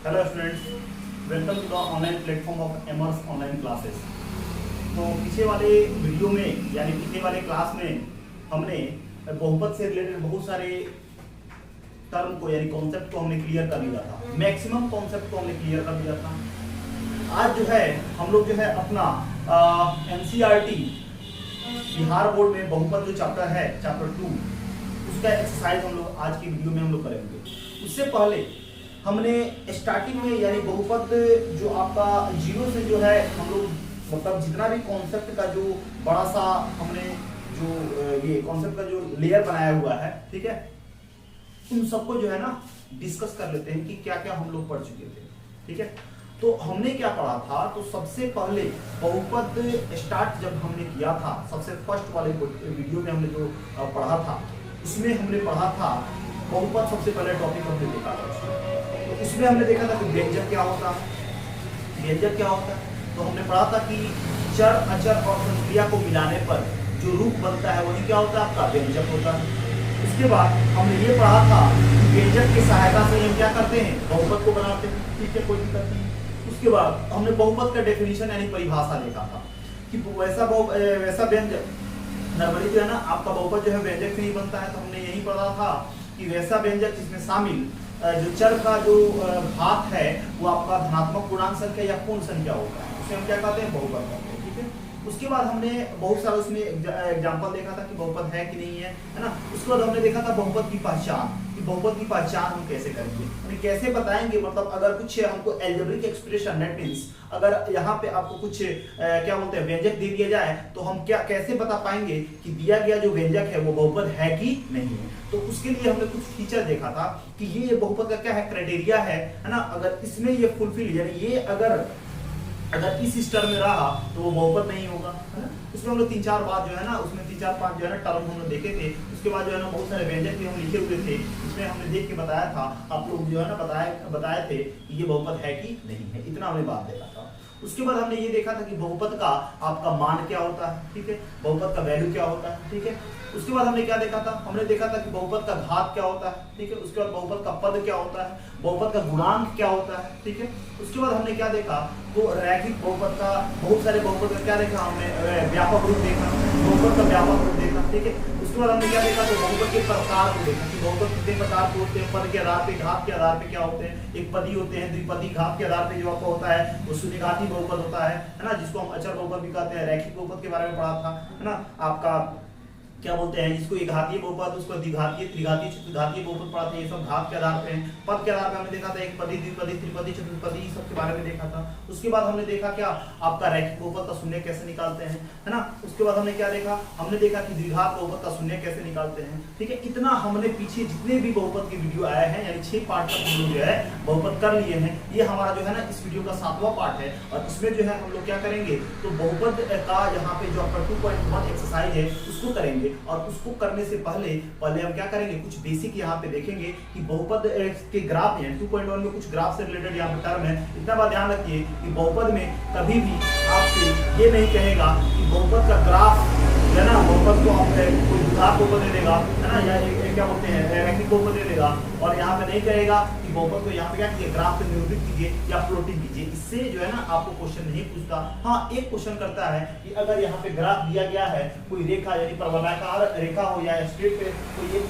Hello students, welcome to the online platform of Aimers online classes. तो पीछे वाले video में यानी पीछे वाले क्लास में हमने बहुपद से रिलेटेड बहुत सारे टर्म को यानी कॉन्सेप्ट को हमने क्लियर कर लिया था। मैक्सिमम कॉन्सेप्ट को हमने क्लियर कर लिया था। आज जो है हम लोग जो है अपना एनसीईआरटी बिहार बोर्ड में बहुपद जो चैप्टर है, चैप्टर 2, उसका एक्सरसाइज हम लोग आज की वीडियो में हम लोग करेंगे। उससे पहले हमने स्टार्टिंग में यानी बहुपद जो आपका जीरो से जो है हम लोग मतलब जितना भी कॉन्सेप्ट का जो बड़ा सा हमने जो ये कॉन्सेप्ट का जो लेयर बनाया हुआ है, ठीक है, उन सबको जो है ना डिस्कस कर लेते हैं कि क्या क्या हम लोग पढ़ चुके थे। ठीक है, तो हमने क्या पढ़ा था? तो सबसे पहले बहुपद स्टार्ट जब हमने किया था, सबसे फर्स्ट वाले वीडियो में हमने जो पढ़ा था, इसमें हमने पढ़ा था बहुपद। सबसे पहले टॉपिक हमने देखा था, तो इसमें हमने देखा था कि व्यंजक क्या होता है। व्यंजक क्या होता है? तो हमने पढ़ा था कि चर, अचर और संक्रिया को मिलाने पर जो रूप बनता है वही क्या होता है? आपका व्यंजक होता है। उसके बाद हमने ये पढ़ा था कि व्यंजक की सहायता से हम क्या करते हैं? बहुपद को बनाते हैं। ठीक है, कोई दिक्कत नहीं। उसके बाद हमने बहुपद का डेफिनेशन यानी परिभाषा देखा था कि वैसा व्यंजक नॉर्मली जो है ना आपका बहुपद जो है व्यंजक से ही बनता है। तो हमने यही पढ़ा था कि वैसा व्यंजक जिसमें शामिल जो चर का जो घात है वो आपका धनात्मक पूर्णांक संख्या या पूर्ण संख्या होता है, उसे हम क्या कहते हैं? बहुपद कहते हैं। ठीक है, उसके बाद हमने बहुत सारा उसमें एग्जांपल देखा था कि बहुपद है कि नहीं है ना। उसके बाद हमने देखा था बहुपद की पहचान, कि बहुपद की पहचान हम कैसे करेंगे, यानी कैसे बताएंगे। मतलब अगर कुछ हमको एल्जेब्रिक एक्सप्रेशन दैट मींस अगर यहाँ पे आपको कुछ क्या बोलते हैं व्यंजक दे दिया जाए तो हम क्या कैसे बता पाएंगे कि दिया गया जो व्यंजक है वो बहुपद है कि नहीं है। तो उसके लिए हमने कुछ फीचर देखा था कि ये बहुपद का क्या है, क्राइटेरिया है ना। अगर इसमें ये फुलफिल यानी ये अगर इस स्तर में रहा तो वो बहुपद नहीं होगा, है ना। उसमें हम लोग 3-4 बात जो है ना, उसमें 3-4-5 जो है ना टर्म हम लोग देखे थे। उसके बाद जो है ना बहुत सारे व्यंजक भी हम लिखे हुए थे, इसमें हमने देख के बताया था, आप लोग जो है ना बताए थे कि ये बहुपद है कि नहीं है। इतना हमने बात देखा था। उसके बाद हमने ये देखा था कि बहुपद का आपका मान क्या होता है, ठीक है, बहुपद का वैल्यू क्या होता है, ठीक है। उसके बाद हमने क्या देखा था? हमने देखा था कि बहुपद का घात क्या होता है, ठीक है। उसके बाद बहुपद का पद क्या होता है, बहुपद का गुणांक क्या होता है, ठीक है। उसके बाद हमने क्या देखा? तो रैखिक बहुपद का बहुत सारे बहुपद का क्या देखा हमने? व्यापक रूप देखा, बहुपद का व्यापक रूप देखा, ठीक है। उसके बाद हमने क्या देखा? तो बहुपद के प्रकार को देखा कि बहुपद कितने प्रकार के होते हैं, पद के आधार पे, घात के आधार पे क्या होते हैं। एक पदी होते हैं, द्विपदी, घात के आधार पे जो आपका होता है वो शून्यघाती बहुपद होता है ना, जिसको हम अचर बहुपद भी कहते हैं। रैखिक बहुपद के बारे में पढ़ा था, है ना। आपका क्या बोलते हैं जिसको एक घातीय बहुपद, उसको द्विघातीय, त्रिघातीय, चतुर्घातीय बहुपद पढ़ाते हैं। ये सब घात के आधार पे हैं। पद के आधार पे हमने देखा था एक पदी, द्विपदी, त्रिपदी, चतुर्पदी, सब के बारे में देखा था। उसके बाद हमने देखा क्या? आपका रैखिक बहुपद का शून्य कैसे निकालते हैं, है ना। उसके बाद हमने क्या देखा? हमने देखा कि द्विघात बहुपद का शून्य कैसे निकालते हैं, ठीक है। इतना हमने पीछे जितने भी बहुपद के वीडियो आए हैं यानी 6 पार्ट तक हम लोग जो है बहुपद कर लिए हैं। ये हमारा जो है ना इस वीडियो का 7वां पार्ट है और इसमें जो है हम लोग क्या करेंगे? तो बहुपद का यहाँ पे जो आपका 2.1 एक्सरसाइज है उसको करेंगे। और उसको करने से पहले हम क्या करेंगे? कुछ बेसिक यहाँ पे देखेंगे कि बहुपद के ग्राफ है 2.1 में कुछ ग्राफ से रिलेटेड यहाँ पे टर्म है। इतना बात ध्यान रखिए कि बहुपद में कभी भी आपसे ये नहीं कहेगा कि बहुपद का ग्राफ है ना, बहुपद को आप कोई घात बहुपद दे देगा, है ना, या क्या बोलते हैं रैखिक बहुपद दे देगा और यहाँ पे नहीं कहेगा कि बहुपद को यहाँ पे क्या कीजिए? ग्राफ पे निरूपित कीजिए या प्लॉटिंग कीजिए। इससे जो है ना आपको क्वेश्चन नहीं पूछता। हाँ, एक क्वेश्चन करता है कि अगर यहाँ पे ग्राफ दिया गया है, कोई रेखा यानी परवलयाकार रेखा हो या स्ट्रेट पे कोई एक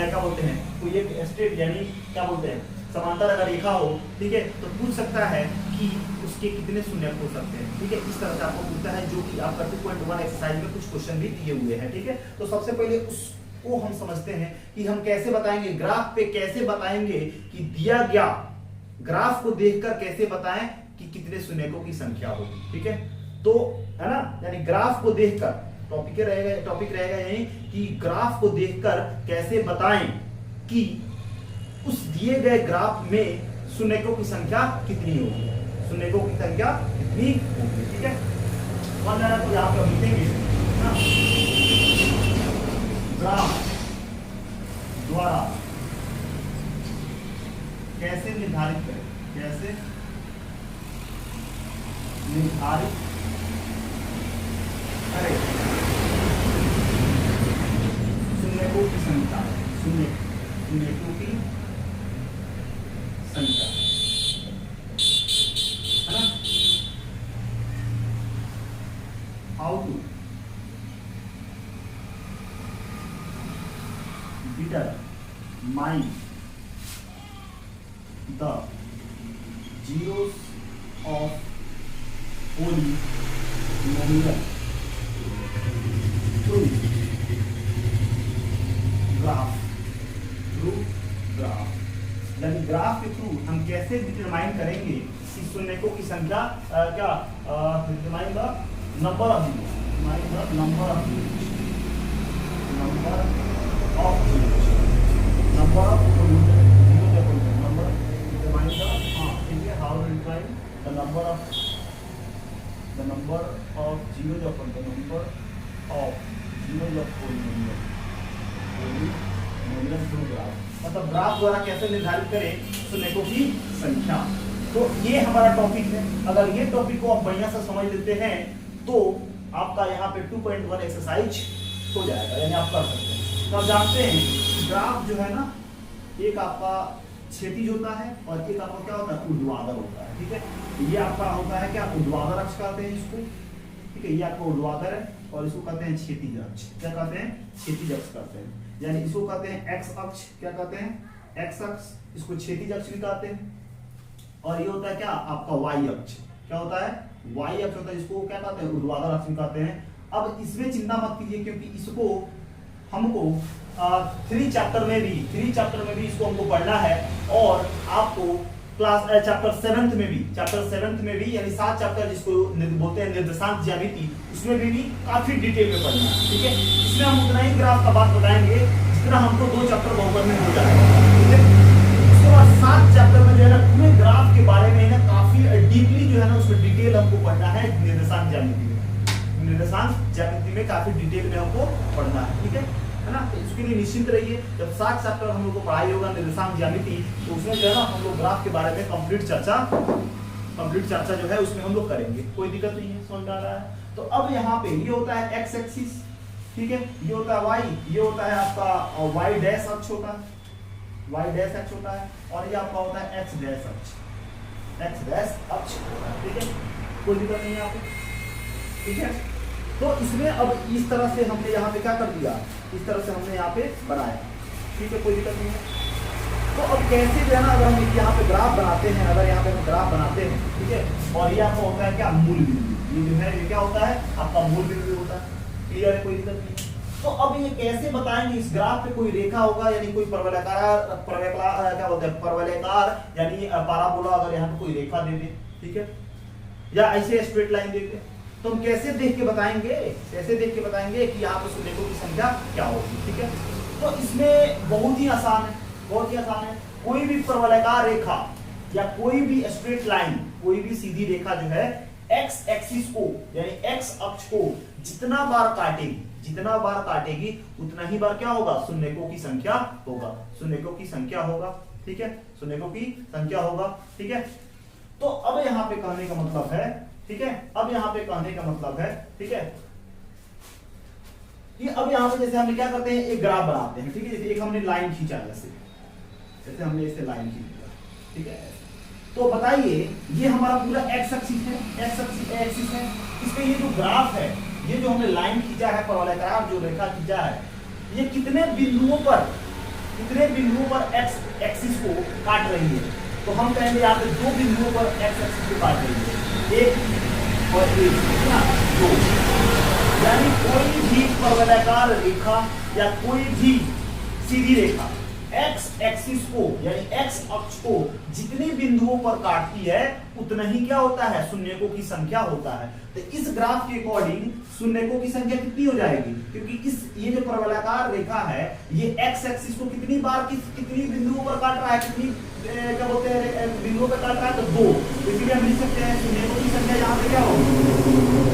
क्या बोलते हैं, कोई एक स्ट्रेट यानी क्या बोलते हैं समांतर अगर रेखा हो, ठीक है, तो पूछ सकता है कि उसके कितने शून्य हो सकते हैं, ठीक है। इस तरह से आपको पूछता है, जो कि आपका 2.1 एक्सरसाइज में कुछ क्वेश्चन भी दिए हुए हैं, ठीक है। तो सबसे पहले उसको हम समझते हैं कि हम कैसे बताएंगे, ग्राफ पे कैसे बताएंगे कि दिया गया ग्राफ को देखकर कैसे बताएं कि कितने शून्यकों की संख्या होगी, ठीक है। तो है ना, यानी ग्राफ को देखकर टॉपिक रहेगा यही कि ग्राफ को देखकर कैसे बताएं कि उस दिए गए ग्राफ में शून्यकों की संख्या कितनी होगी, शून्यकों की संख्या कितनी होगी, ठीक है। तो यहाँ पे लिखेंगे ग्राफ द्वारा कैसे निर्धारित करें, कैसे निर्धारित करें शून्यकों की संख्या, शून्यकों की संख्या। The zeros of polynomial through graph, यानी ग्राफ के थ्रू हम कैसे डिटरमाइन करेंगे कि शून्यकों की संख्या क्या डिटरमाइन द नंबर ऑफ मतलब ग्राफ द्वारा कैसे निर्धारित करें शून्यकों की संख्या। तो ये हमारा टॉपिक है। अगर ये टॉपिक को आप बढ़िया से समझ लेते हैं तो आपका यहाँ पे 2.1 एक्सरसाइज हो जाएगा, यानी आप कर सकते हैं। तो आप जानते हैं ग्राफ जो है ना, एक आपका क्षैतिज होता है और एक आपका क्या होता है, ऊर्ध्वाधर होता है। ठीक है, ये आपका होता है क्या, ऊर्ध्वाधर अक्ष कहते हैं इसको। ठीक है, ये आपका ऊर्ध्वाधर है और इसको कहते हैं क्षैतिज अक्ष। क्या कहते हैं, क्षैतिज अक्ष कहते हैं। यानी इसको कहते हैं एक्स अक्ष, क्या कहते हैं, एक्स अक्ष। इसको क्षैतिज अक्ष भी कहते हैं। और ये होता है क्या, आपका वाई अक्ष। क्या होता है, वाई अक्ष होता है, इसको क्या कहते हैं, ऊर्ध्वाधर अक्ष भी कहते हैं। अब इसमें चिंता मत कीजिए, क्योंकि इसको हमको 3 चैप्टर में भी इसको हमको पढ़ना है। और आपको क्लास चैप्टर 7th में भी यानी 7 चैप्टर जिसको बोलते हैं निर्देशांक ज्यामिति, उसमें भी काफी डिटेल में पढ़ना है। ठीक है, इसमें हम उतना ही ग्राफ का बात बताएंगे जितना हमको 2 चैप्टर बहुपद में हो जाएगा। ठीक है, उसके बाद 7 चैप्टर में जो है ना पूरे ग्राफ के बारे में ना काफी डीपली जो है ना उसमें डिटेल हमको पढ़ना है। निर्देशांक ज्यामिति में काफी डिटेल में हमको पढ़ना है। ठीक है ना, तो इसके लिए निश्चिंत रहिए। जब 7 चैप्टर हम लोग को पढ़ाई होगा निर्देशांक ज्यामिति, तो उसमें जो है ना हम लोग ग्राफ के बारे में कंप्लीट चर्चा जो है उसमें हम लोग करेंगे। कोई दिक्कत नहीं है, समझ आ रहा है। तो अब यहाँ पे ये होता है एक्स एक्सिस, ठीक है, ये होता है वाई, ये होता है आपका वाई डैश अक्ष होता है, और ये आपका होता है एक्स डैश अक्ष होता है। ठीक है, कोई दिक्कत नहीं है आपको। ठीक है, तो इसमें अब इस तरह से हमने यहाँ पे क्या कर दिया, इस तरह से हमने यहाँ पे बनाया। ठीक है, कोई दिक्कत नहीं है। तो अब कैसे जो है ना, अगर हम यहाँ पे ग्राफ बनाते हैं, ठीक है, और ये आपका होता है क्या, मूल बिंदु। ये जो है ये क्या होता है, आपका मूल बिंदु होता है। क्लियर है, कोई दिक्कत नहीं है। तो अब ये कैसे बताएंगे, इस ग्राफ पे कोई रेखा होगा, यानी कोई परवलयाकार यानी पाराबोला, अगर यहाँ पे कोई रेखा दे दे, ठीक है, या ऐसे स्ट्रेट लाइन दे दे, तो हम कैसे देख के बताएंगे कि यहाँ पे शून्यकों की संख्या क्या होगी। ठीक है, तो इसमें बहुत ही आसान है। कोई भी परवलयाकार रेखा या कोई भी स्ट्रेट लाइन, कोई भी सीधी रेखा जो है एक्स एक्सिस को यानी एक्स अक्ष को जितना बार काटेगी उतना ही बार क्या होगा, शून्यकों की संख्या होगा। ठीक है, ठीक है। तो अब यहाँ पे कहने का मतलब है, ठीक है, अब यहाँ पे जैसे हमने क्या करते हैं, एक ग्राफ बनाते हैं। ठीक है, जैसे एक हमने लाइन खींचा, जैसे हमने इसे लाइन खींच दिया। ठीक है, तो बताइए ये हमारा पूरा एक्स एक्सिस है, इसके ये जो ग्राफ है, ये जो हमने लाइन खींचा है, परवलयाकार जो रेखा खींचा है, ये कितने बिंदुओं पर एक्स एक्सिस को काट रही है। तो हम कहेंगे यहाँ पे 2 बिंदुओं पर एक्स एक्सिस को काट रही है, 1 और 1, कितना, 2। यानी कोई भी परवलयाकार रेखा या कोई भी सीधी रेखा एक्स एक्सिस को यानी एक्स अक्ष को जितने बिंदुओं पर काटती है उतना ही क्या होता है, शून्यकों की संख्या होता है। तो इस ग्राफ के अकॉर्डिंग शून्यकों की संख्या कितनी हो जाएगी, क्योंकि ये जो परवलयाकार रेखा है ये एक्स एक्सिस को कितनी बिंदुओं पर काट रहा है, क्या बोलते हैं, बिंदुओं पर काट रहा है, तो 2। इसलिए हम लिख सकते हैं शून्यकों की संख्या यहाँ पे क्या होगी,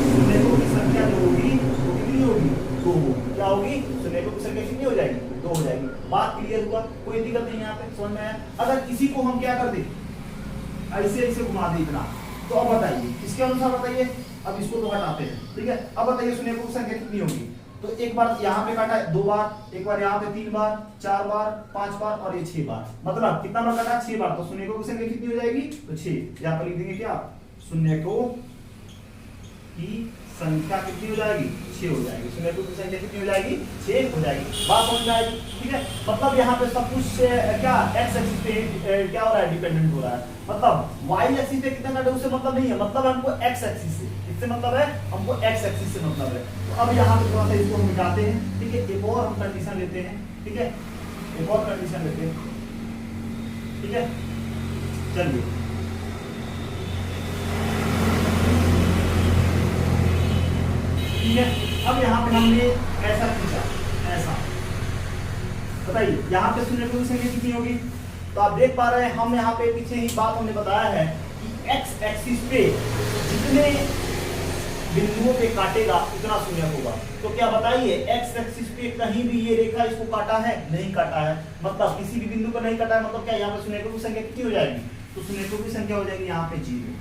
शून्यकों की संख्या जो होगी वो कितनी होगी, 2 होगी। क्या होगी, शून्यकों की संख्या कितनी हो जाएगी, 2 हो जाएगी। बात क्लियर हुआ, कोई दिक्कत नहीं यहाँ पे, समझ में आया। अगर किसी को हम क्या कर दे, ऐसे घुमा दे इतना, तो अब बताइए इसके अनुसार बताइए। अब इसको तो हटाते हैं, ठीक है। अब बताइए शून्यकों की संख्या कितनी होगी, तो एक बार यहाँ पे काटा है 2 बार, एक बार यहाँ पे 3 बार, 4 बार, 5 बार और ये 6 बार, मतलब कितना बार काटा, 6 बार। तो शून्यकों की संख्या कितनी हो जाएगी, तो 6। यहाँ पर लिख देंगे क्या, शून्यकों की संख्या कितनी हो जाएगी, 6 हो जाएगी। सुमेको की संख्या कितनी हो जाएगी, 6 हो जाएगी। बात समझ में आएगी, ठीक है। मतलब यहाँ पे सब कुछ क्या एक्स एक्सिस पे क्या हो रहा है, डिपेंडेंट हो रहा है। मतलब वाई एक्सिस पे कितना काटे उससे मतलब नहीं है, मतलब हमको एक्स एक्सिस से, इससे मतलब है हमको एक्स एक्सिस से मतलब है। तो अब यहाँ पे थोड़ा सा इसको हम मिटाते हैं, ठीक है। एक और हम कंडीशन लेते हैं, ठीक है, एक और कंडीशन लेते हैं, ठीक है। चलिए ठीक है। अब यहाँ पे हमने ऐसा खींचा, ऐसा बताइए यहाँ पे सुमेको की संख्या कितनी होगी। तो आप देख पा रहे हैं हम यहाँ पे पीछे ही बात हमने बताया है कि एक्स एक्सिस पे जितने बिंदुओं पे काटेगा उतना शून्य होगा। तो क्या बताइए एक्स एक्सिस पे कहीं भी ये रेखा इसको काटा है, नहीं काटा है, मतलब किसी भी बिंदु पर नहीं काटा है, मतलब क्या यहाँ पे सुमेको की संख्या कितनी हो जाएगी, तो सुमेको की संख्या हो जाएगी यहाँ पे 0।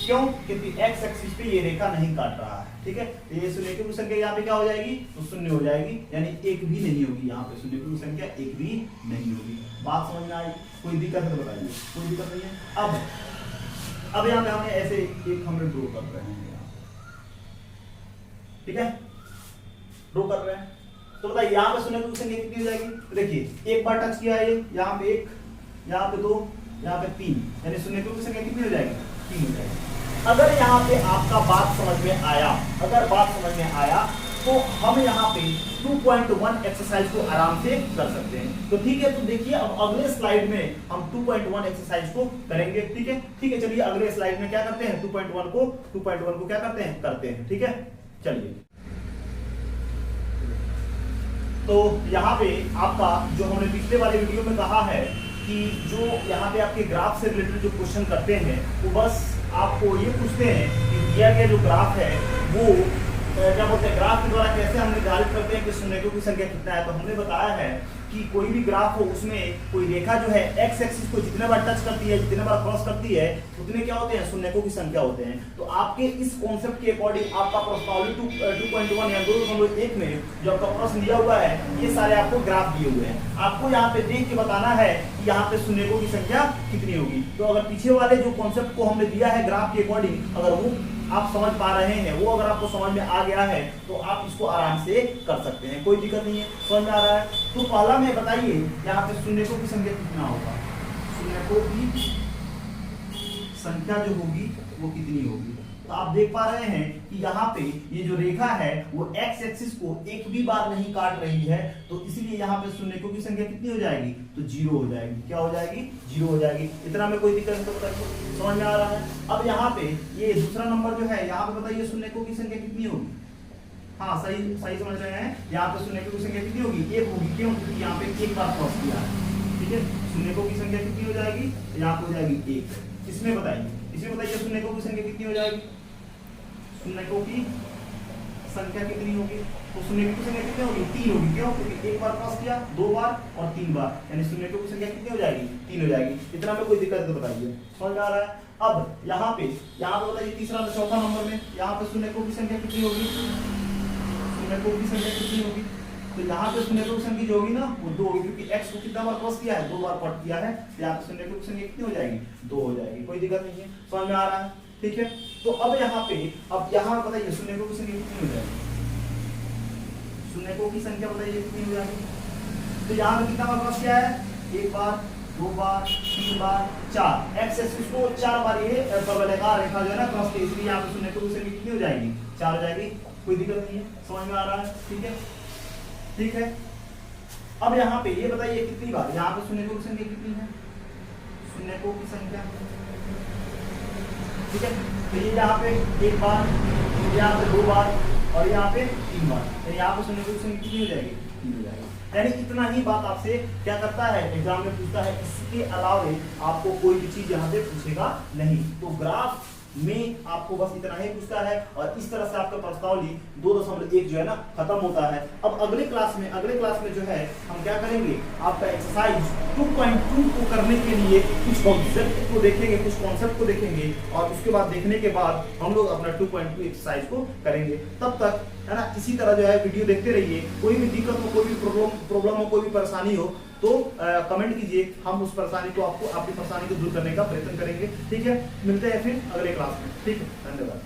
क्यों, क्योंकि एक्स एक्सिस पे ये रेखा नहीं काट रहा है, ठीक है। ये सुमेको की संख्या यहाँ पे क्या हो जाएगी, तो 0 हो जाएगी, यानी एक भी नहीं होगी यहाँ पे, सुमेको की संख्या एक भी नहीं होगी। बात समझ में आई, कोई दिक्कत है तो बताइए, कोई दिक्कत नहीं है। अब यहाँ पे हमें ऐसे एक हमने ड्रॉ कर रहे हैं, ठीक है, ड्रॉ कर रहे हैं। तो बताइए यहाँ पे सुमेको की संख्या कितनी हो जाएगी। तो देखिए एक बार टच किया है, यहाँ पे 1, यहाँ पे 2, यहाँ पे 3, यानी सुमेको की संख्या कितनी हो जाएगी, 3 हो जाएगी। अगर यहाँ पे आपका बात समझ में आया, अगर बात समझ में आया तो हम यहाँ पे 2.1 एक्सरसाइज को आराम से कर सकते हैं। तो ठीक है, तो देखिए अब अगले स्लाइड में हम 2.1 एक्सरसाइज को करेंगे, ठीक है, ठीक है। चलिए अगले स्लाइड में क्या करते हैं, 2.1 को क्या करते हैं, ठीक है। चलिए तो यहाँ पे आपका जो हमने पिछले वाले वीडियो में कहा है कि जो यहाँ पे आपके ग्राफ से रिलेटेड जो क्वेश्चन करते हैं वो बस आपको ये पूछते हैं कि दिया गया जो ग्राफ है वो क्या बोलते हैं, ग्राफ के द्वारा कैसे हम निर्धारित करते हैं कि सुमेको की संख्या कितना है। तो हमने बताया है कि कोई भी ग्राफ हो उसमें कोई रेखा जो है एक्स एक्सिस को जितने बार टच करती है, जितने बार क्रॉस करती है, उतने क्या होते हैं, सुमेको की संख्या होते हैं। तो आपके इस कॉन्सेप्ट के अकॉर्डिंग आपका प्रश्नावली 2.1 या 2.1 में जो आपका प्रश्न दिया हुआ है ये सारे आपको ग्राफ दिए हुए हैं। आपको यहाँ पे देख के बताना है कि यहाँ पे सुमेको की संख्या कितनी होगी। तो अगर पीछे वाले जो कॉन्सेप्ट को हमने दिया है ग्राफ के अकॉर्डिंग, अगर वो आप समझ पा रहे हैं, वो अगर आपको समझ में आ गया है तो आप इसको आराम से कर सकते हैं, कोई दिक्कत नहीं है, समझ में आ रहा है। तो पहला में बताइए यहाँ पे सुमेको की संख्या कितना होगा, सुमेको की संख्या जो होगी वो कितनी होगी। तो आप देख पा रहे हैं कि यहाँ पे ये जो रेखा है वो एक्स एक्सिस को एक भी बार नहीं काट रही है, तो इसलिए यहाँ पे सुमेको की संख्या कितनी हो जाएगी, तो 0 हो जाएगी। क्या हो जाएगी, 0 हो जाएगी। इतना में कोई दिक्कत नहीं, तो बताइए समझ में आ रहा है। अब यहाँ पे ये दूसरा नंबर जो है, यहाँ पे बताइए सुमेको की संख्या कितनी होगी। हाँ सही समझ रहे हैं, यहाँ पे सुमेको की संख्या कितनी होगी, 1 होगी। क्यों, क्योंकि यहाँ पे एक बार क्रॉस किया है, ठीक है। सुमेको की संख्या कितनी हो जाएगी, यहाँ पे हो जाएगी 1। इसमें बताइए सुमेको की संख्या कितनी हो जाएगी, सुमेको की संख्या कितनी होगी, तो सुमेको की संख्या कितनी होगी, 3 होगी। क्यों, क्योंकि एक बार क्रॉस किया, 2 बार और 3 बार, यानी सुमेको की संख्या कितनी हो जाएगी, 3 हो जाएगी। इतना में कोई दिक्कत तो बताइए, समझ में आ रहा है। अब यहाँ पे बताइए तीसरा चौथा नंबर में यहाँ पे सुमेको की संख्या कितनी होगी, सुमेको की संख्या कितनी होगी। तो यहाँ पे सुमेको की संख्या जो होगी ना वो 2 होगी, क्योंकि एक्स को कितना बार क्रॉस किया है, 2 बार कट किया है, तो यहाँ पे सुमेको की संख्या कितनी हो जाएगी, 2 हो जाएगी। कोई दिक्कत नहीं है, समझ में आ रहा है, ठीक है। तो अब यहाँ बताइए सुमेको की संख्या कितनी हो जाएगी, सुमेको की संख्या बताइए कितनी हो जाएगी। तो यहाँ पे कितना बार क्रॉस किया है, 1 बार, 2 बार, 3 बार, 4। एक्स एक्सिस को 4 बार ये परवलयाकार रेखा जो है ना क्रॉस की, इसलिए यहाँ पे सुमेको की संख्या कितनी हो जाएगी, 4 हो जाएगी। कोई दिक्कत नहीं है, समझ में आ रहा है, ठीक है, ठीक है। अब यहाँ पे ये बताइए कितनी बार, यहाँ पे सुमेको की संख्या कितनी है, सुमेको की संख्या, ठीक है। तो ये यहाँ पे 1 बार, यहाँ पे 2 बार और यहाँ पे 3 बार, यानी यहाँ पे सुमेको की संख्या कितनी हो जाएगी, 3 हो जाएगी। यानी इतना ही बात आपसे क्या करता है, एग्जाम में पूछता है, इसके अलावा आपको कोई भी चीज यहाँ पे पूछेगा नहीं। तो ग्राफ में आपको बस इतना ही पूछता है और इस तरह से आपका प्रश्नावली 2.1 जो है ना खत्म होता है। अब अगले क्लास में जो है हम क्या करेंगे, आपका एक्सरसाइज 2.2 को करने के लिए कुछ कॉन्सेप्ट को देखेंगे, कुछ कॉन्सेप्ट को देखेंगे और उसके बाद देखने के बाद हम लोग अपना 2.2 एक्सरसाइज को करेंगे। तब तक है ना इसी तरह जो है वीडियो देखते रहिए। कोई भी दिक्कत हो, कोई भी प्रॉब्लम हो, कोई भी परेशानी हो तो कमेंट कीजिए, हम उस परेशानी को आपकी परेशानी को दूर करने का प्रयत्न करेंगे। ठीक है, मिलते हैं फिर अगले क्लास में। ठीक है, धन्यवाद।